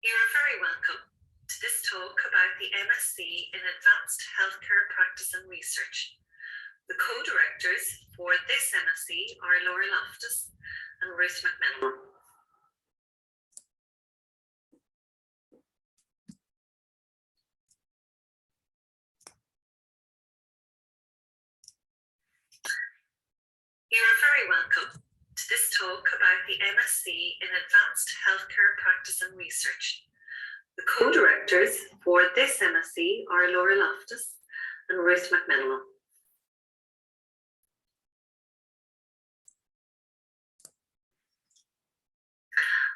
You are very welcome to this talk about the MSc in Advanced Healthcare Practice and Research. The co-directors for this MSc are Laura Loftus and Ruth McMillan. You are very welcome to this talk about the MSc in Advanced Healthcare Practice and Research. The co-directors for this MSc are Laura Loftus and Ruth McMillan.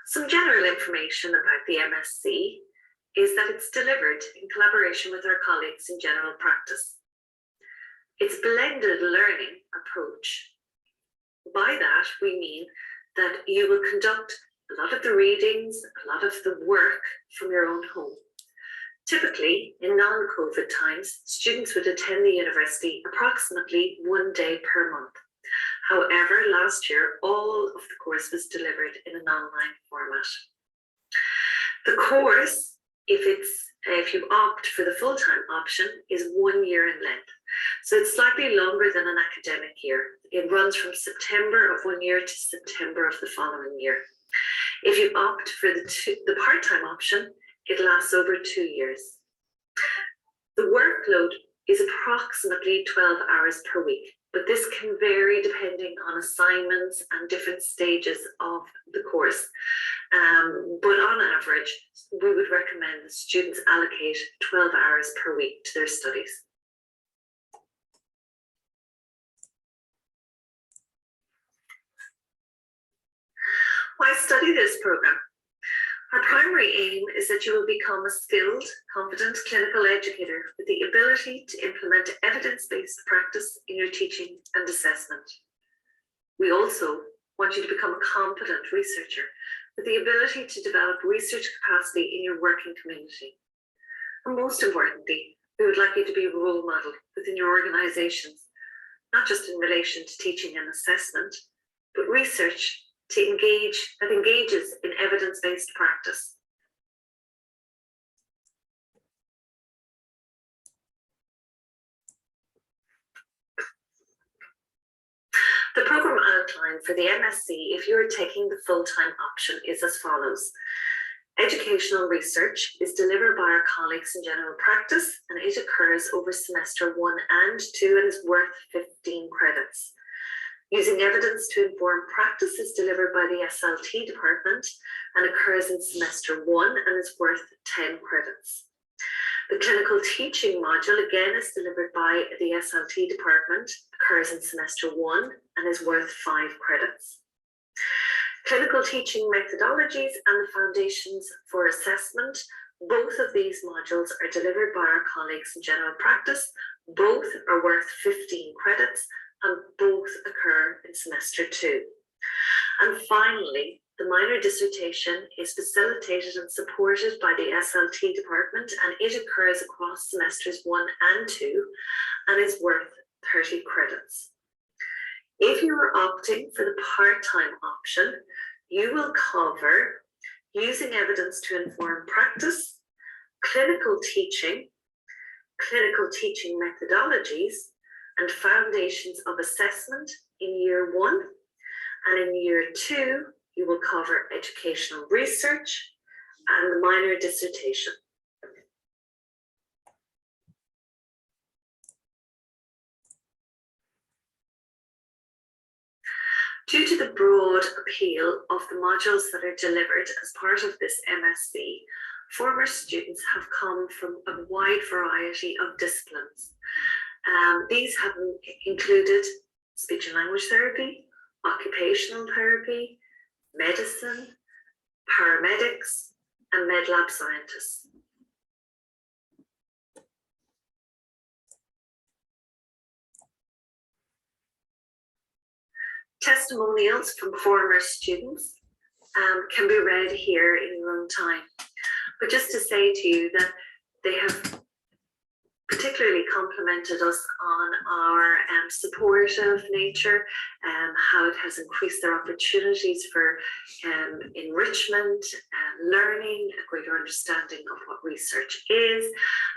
Some general information about the MSc is that it's delivered in collaboration with our colleagues in general practice. It's a blended learning approach. By that, we mean that you will conduct a lot of the readings, a lot of the work from your own home. Typically, in non-COVID times, students would attend the university approximately 1 day per month. However, last year, all of the course was delivered in an online format. The course, if you opt for the full-time option, is 1 year in length. So it's slightly longer than an academic year. It runs from September of 1 year to September of the following year. If you opt for the part-time option, it lasts over 2 years. The workload is approximately 12 hours per week, but this can vary depending on assignments and different stages of the course. But on average, we would recommend that students allocate 12 hours per week to their studies. Why study this program? Our primary aim is that you will become a skilled, competent clinical educator with the ability to implement evidence-based practice in your teaching and assessment. We also want you to become a competent researcher with the ability to develop research capacity in your working community. And most importantly, we would like you to be a role model within your organizations, not just in relation to teaching and assessment, but research that engages in evidence-based practice. The program outline for the MSc, if you are taking the full-time option, is as follows. Educational research is delivered by our colleagues in general practice, and it occurs over semester 1 and 2 and is worth 15 credits. Using evidence to inform practice is delivered by the SLT department and occurs in semester 1 and is worth 10 credits. The clinical teaching module again is delivered by the SLT department, occurs in semester 1 and is worth 5 credits. Clinical teaching methodologies and the foundations for assessment, both of these modules are delivered by our colleagues in general practice. Both are worth 15 credits and both occur in semester 2. And finally, the minor dissertation is facilitated and supported by the SLT department, and it occurs across semesters 1 and 2 and is worth 30 credits. If you are opting for the part-time option, you will cover using evidence to inform practice, clinical teaching methodologies, and foundations of assessment in year 1, and in year 2, you will cover educational research and the minor dissertation. Due to the broad appeal of the modules that are delivered as part of this MSc, former students have come from a wide variety of disciplines. These have included speech and language therapy, occupational therapy, medicine, paramedics, and med lab scientists. Testimonials from former students can be read here in your own time. But just to say to you that they have particularly complimented us on our supportive nature and how it has increased their opportunities for enrichment and learning, a greater understanding of what research is,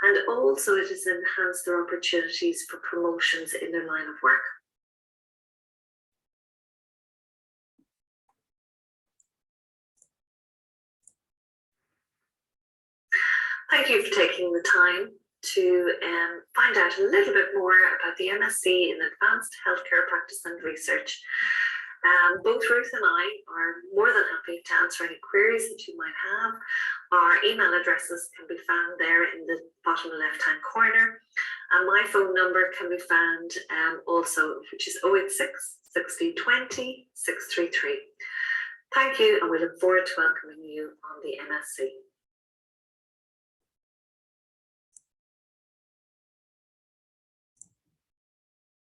and also it has enhanced their opportunities for promotions in their line of work. Thank you for taking the time to find out a little bit more about the MSc in Advanced Healthcare Practice and Research. Both Ruth and I are more than happy to answer any queries that you might have. Our email addresses can be found there in the bottom left-hand corner. And my phone number can be found also, which is 086 60 20 633. Thank you, and we look forward to welcoming you on the MSc.